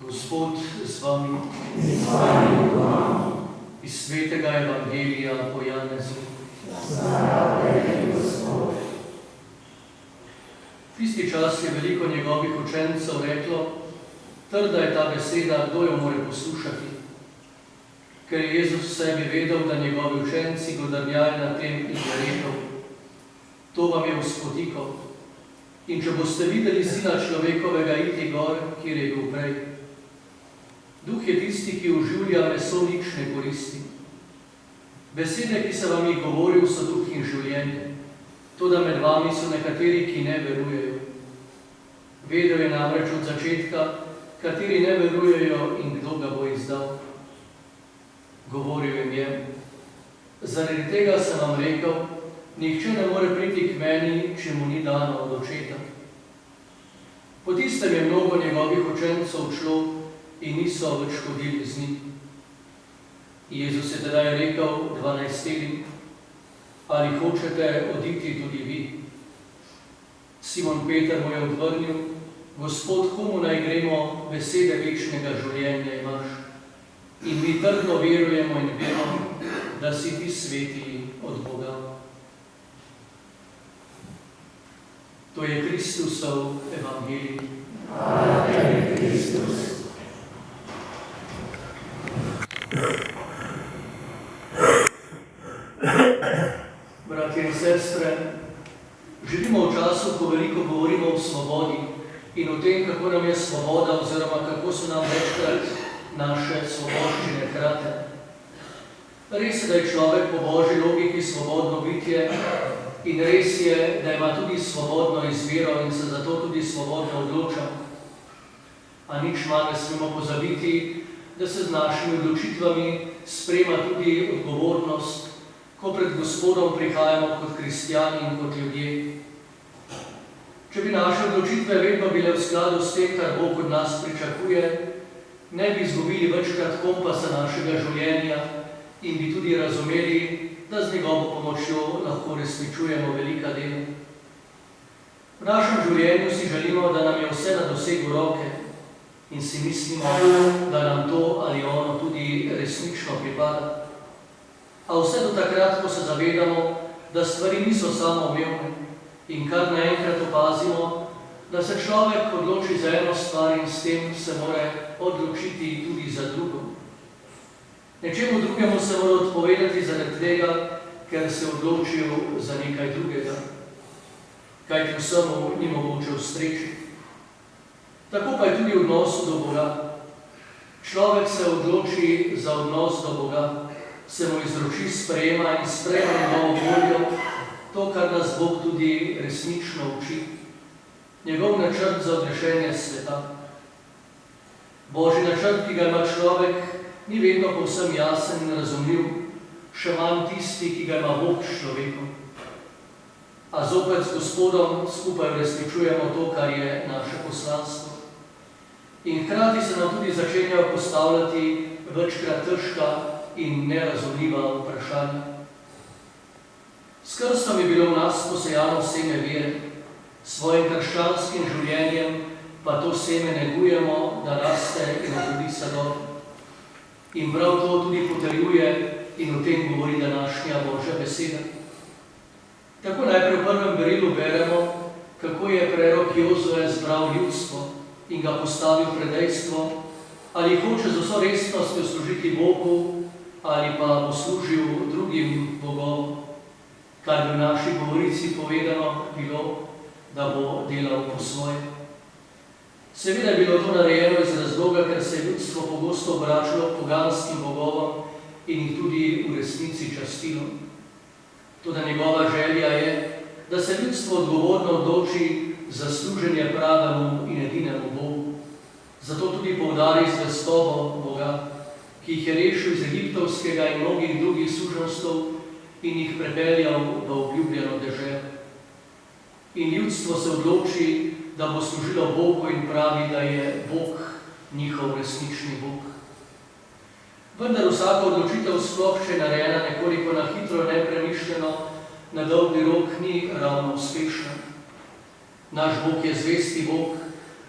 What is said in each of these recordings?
Gospod z vami. Iz svetega evangelija po Janezu. Tisti čas je veliko njegovih učencev reklo, trda je ta beseda, kdo jo more poslušati. Ker je Jezus v sebi vedel, da njegovi učenci godrnjajo na tem in je rekel, to vam je vzpotikal. In če boste videli Sina človekovega iti gor, kjer je bil prej. Duh je tisti, ki oživlja, meso nič ne koristi. Besede, ki se vam jih govoril, so duh in življenje. Toda med vami so nekateri, ki ne verujejo. Vedel je namreč od začetka, kateri ne verujejo in kdo ga bo izdal. Govoril jim je, zaradi tega sem vam rekel, nihče ne more priti k meni, če mu ni dano od očeta. Po tistem je mnogo njegovih učencev šlo in niso več hodili z njim. Jezus je tedaj rekel 12, ali hočete oditi tudi vi? Simon Peter mu je odvrnil, Gospod, komu naj gremo, besede večnega življenja imaš? In mi trdno verujemo in vemo, da si ti sveti od Boga. To je Kristusov evangelij. Hvala tebi, Kristus. Bratje in sestre, živimo v času, ko veliko govorimo o svobodi in o tem, kako nam je svoboda oziroma kako so nam večkrat naše svoboščine krate. Res je, da je človek po Božji logiki svobodno bitje in res je, da ima tudi svobodno izbiro in se zato tudi svobodno odloča. A nič manj ne smemo pozabiti, da se z našimi odločitvami sprejema tudi odgovornost, ko pred Gospodom prihajamo kot kristjani in kot ljudje. Če bi naše odločitve vedno bile v skladu s tem, kar Bog od nas pričakuje, ne bi izgubili večkrat kompasa našega življenja in bi tudi razumeli, da z njegovo pomočjo lahko resničujemo velika dela. V našem življenju si želimo, da nam je vse na dosegu roke in si mislimo, da nam to ali ono tudi resnično pripada. A vse do takrat, ko se zavedamo, da stvari niso samoumevne in kar naenkrat opazimo, da se človek odloči za eno stvar in s tem se mora odločiti tudi za drugo. Nečemu drugemu se mora odpovedati zaradi tega, ker se odločil za nekaj drugega, kajti vsemu ni mogoče ustreči. Tako pa je tudi v odnosu do Boga. Človek se odloči za odnos do Boga, se mu izroči sprejema in sprejema njegovo voljo, to, kar nas Bog tudi resnično uči. Njegov načrt za odrešenje sveta. Božji načrt, ki ga ima človek, ni vedno povsem jasen in razumljiv, še manj tisti, ki ga ima Bog s človekom. A zopet s Gospodom skupaj uresničujemo to, kar je naše poslanstvo. In hkrati se nam tudi začenjajo postavljati večkrat težka in nerazumljiva vprašanja. S krstom je bilo v nas posejano seme vere, s svojim krščanskim življenjem pa to seme negujemo, da raste in obrodi sadov. In prav to tudi potrjuje in o tem govori današnja Božja beseda. Tako najprej v prvem berilu beremo, kako je prerok Jozue zbral ljudstvo in ga postavil pred dejstvo, ali hoče z vso resnostjo služiti Bogu ali pa bo služil drugim bogom, kar bi v naši govorici povedano bilo, da bo delal po svoje. Seveda je bilo to narejeno iz razloga, ker se je ljudstvo pogosto obračalo k poganskim bogovom in jih tudi v resnici častilo. Toda njegova želja je, da se ljudstvo odgovorno odloči za služenje pravemu in edinemu Bogu. Zato tudi poudari zvestobo Boga, ki jih je rešil iz egiptovskega in mnogih drugih suženjstev in jih prepeljal v obljubljeno deželo. In ljudstvo se odloči, da bo služilo Bogu in pravi, da je Bog njihov resnični Bog. Vendar vsaka odločitev sploh, če je narejena nekoliko na hitro, nepremišljeno, na dolgi rok ni ravno uspešna. Naš Bog je zvesti Bog,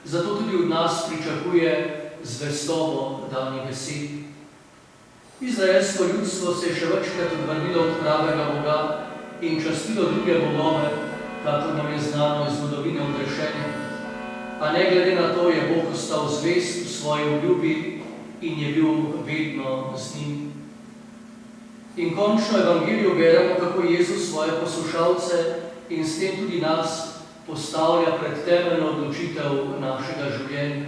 zato tudi od nas pričakuje zvestobo dani besedi. Izraelsko ljudstvo se je še večkrat odvrnilo od pravega Boga in častilo druge bogove, kakor nam je znano iz zgodovine odrešenja. A ne glede na to je Bog ostal zvest v svoji obljubi in je bil vedno z njim. In končno Evangeliju beremo, kako Jezus svoje poslušalce in s tem tudi nas postavlja pred temeljno odločitev našega življenja.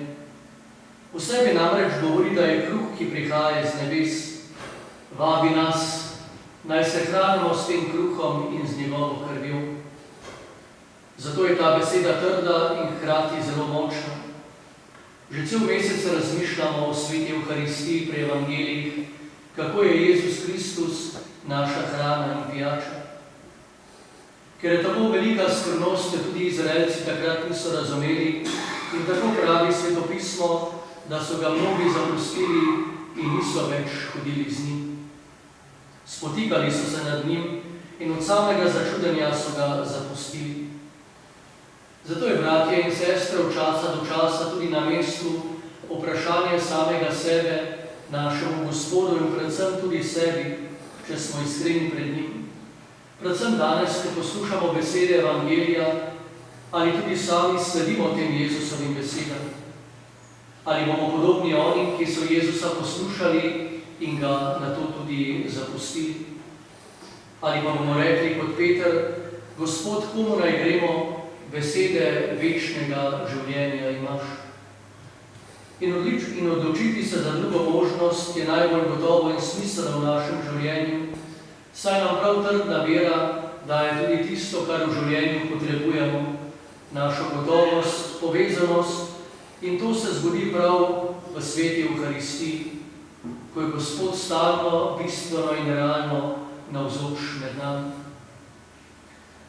V sebi namreč govori, da je kruh, ki prihaja iz nebes. Vabi nas, naj se hranimo s tem kruhom in z njegovo krvjo. Zato je ta beseda trda in hkrati zelo močna. Že cel mesec razmišljamo o sveti Evharistiji pri Evangelijih, kako je Jezus Kristus naša hrana in pijača. Ker je tako velika skrivnost, da tudi Izraelci takrat niso razumeli in tako pravi svetopismo, da so ga mnogi zapustili in niso več hodili z njim. Spotikali so se nad njim in od samega začudenja so ga zapustili. Zato je, bratje in sestre, od časa do časa tudi na mestu vprašanje samega sebe, našemu Gospodu in predvsem tudi sebi, če smo iskreni pred njim. Predvsem danes, ko poslušamo besede Evangelija, ali tudi sami sledimo tem Jezusovim besedam. Ali bomo podobni oni, ki so Jezusa poslušali in ga na to tudi zapustili. Ali pa bomo rekli kot Peter, Gospod, komu naj gremo, besede večnega življenja imaš. In odločiti se za drugo možnost je najbolj gotovo in smiselno v našem življenju, saj nam prav trdna vera daje tudi tisto, kar v življenju potrebujemo, našo gotovost, povezanost, in to se zgodi prav v sveti Evharistiji, ko je Gospod stalno, bistveno in realno navzoč med nami.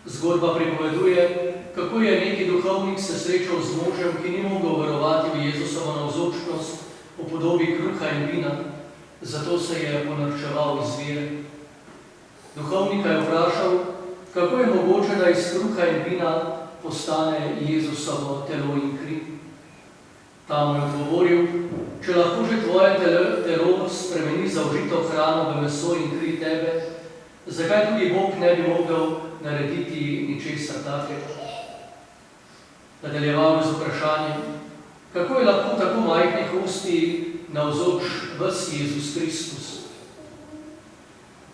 Zgodba pripoveduje, kako je neki duhovnik se srečal z možem, ki ni mogel verovati v Jezusovo navzočnost v podobi kruha in vina, zato se je ponorčeval iz vere. Duhovnika je vprašal, kako je mogoče, da iz kruha in vina postane Jezusovo telo in kri. Ta mu je odgovoril, če lahko že tvoje telo spremeni zaužito hrano v meso in kri tebe, zakaj tudi Bog ne bi mogel narediti ničesar takega? Nadaljeval je z vprašanjem, kako je lahko tako majhnih usti navzoč ves Jezus Kristus.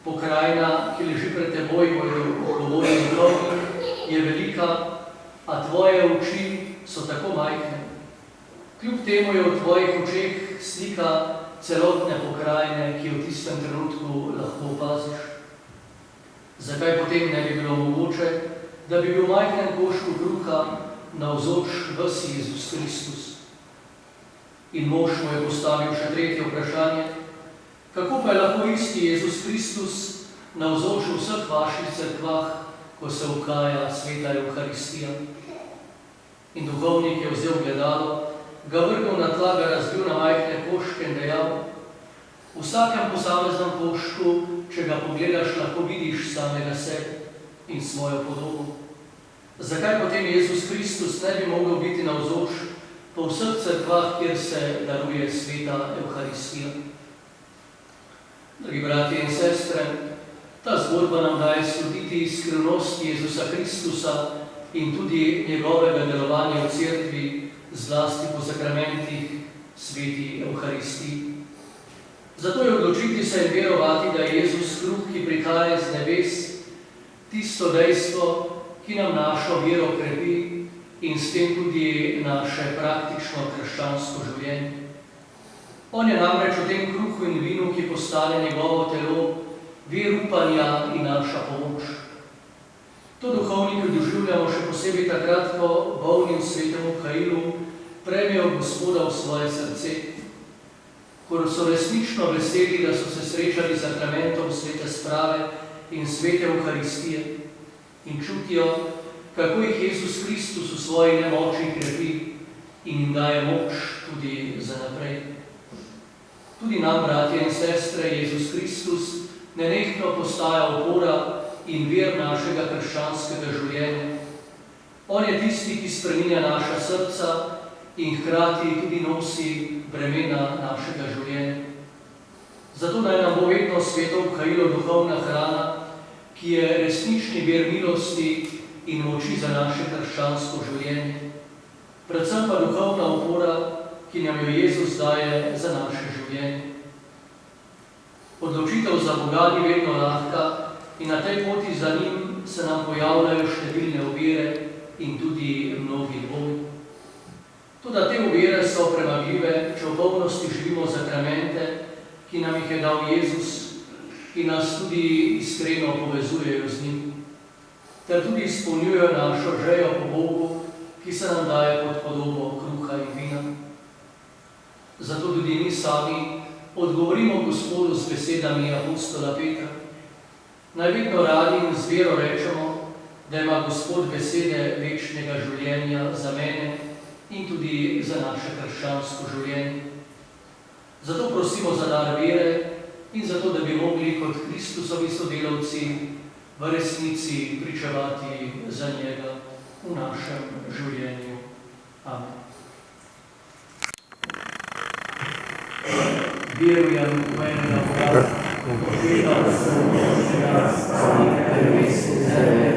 Pokrajina, ki leži pred teboj, ko je odgovoril duhovnik, je velika, a tvoje oči so tako majhne. Kljub temu je v tvojih očeh slika celotne pokrajine, ki jo v tistem trenutku lahko opaziš. Zakaj potem ne bi bilo mogoče, da bi bil majhen košček kruha navzoč ves Jezus Kristus? In mož mu je postavil še tretje vprašanje, kako pa je lahko isti Jezus Kristus navzoč v vseh vaših cerkvah, ko se okaja sveta Evharistija? In duhovnik je vzel gledalo, ga vrgel na tla, ga razbil na majhne koščke in dejal, v vsakem posameznem koščku, če ga pogledaš, lahko vidiš samega sebe in svojo podobo. Zakaj potem Jezus Kristus ne bi mogel biti navzoč po vseh cerkvah, kjer se daruje sveta Evharistija? Dragi bratje in sestre, ta zgodba nam daje slutiti skrivnost Jezusa Kristusa in tudi njegovega delovanja v cerkvi, zlasti po sakramentih sveti Evharistiji. Zato je odločiti se in verovati, da je Jezus kruh, ki prihaja z nebes, tisto dejstvo, ki nam našo vero krepi in s tem tudi naše praktično krščansko življenje. On je namreč v tem kruhu in vinu, ki postane njegovo telo, vir upanja in naša pomoč. To duhovniki doživljamo še posebej takrat, ko bolni v svetem Mihaelu prejmejo Gospoda v svoje srce, ko so resnično veseli, da so se srečali z sakramentom svete sprave in svete Evharistije in čutijo, kako jih Jezus Kristus v svoji nemoči krepi in jim daje moč tudi za naprej. Tudi nam, bratje in sestre, Jezus Kristus nenehno postaja opora in vir našega krščanskega življenja. On je tisti, ki spreminja naša srca in hkrati tudi nosi bremena našega življenja. Zato naj nam bo vedno sveto obhajilo duhovna hrana, ki je resnični vir milosti in moči za naše krščansko življenje. Predvsem pa duhovna opora, ki nam jo Jezus daje za naše življenje. Odločitev za Boga ni vedno lahka in na tej poti za njim se nam pojavljajo številne ovire in tudi mnogi dvomi. Toda te ovire so premagljive, če v polnosti živimo zakramente, ki nam jih je dal Jezus in nas tudi iskreno povezujejo z njim, ter tudi izpolnjujejo našo željo po Bogu, ki se nam daje pod podobo kruha in vina. Zato tudi mi sami odgovorimo Gospodu z besedami apostola Petra. Naj vedno radi in z vero rečemo, da ima Gospod besede večnega življenja za mene in tudi za naše krščansko življenje. Zato prosimo za dar vere in zato, da bi mogli kot Kristusovi sodelavci v resnici pričevati za njega v našem življenju. Amen. Verujem v enega Boga, Otca, Sina in Duha Svetega,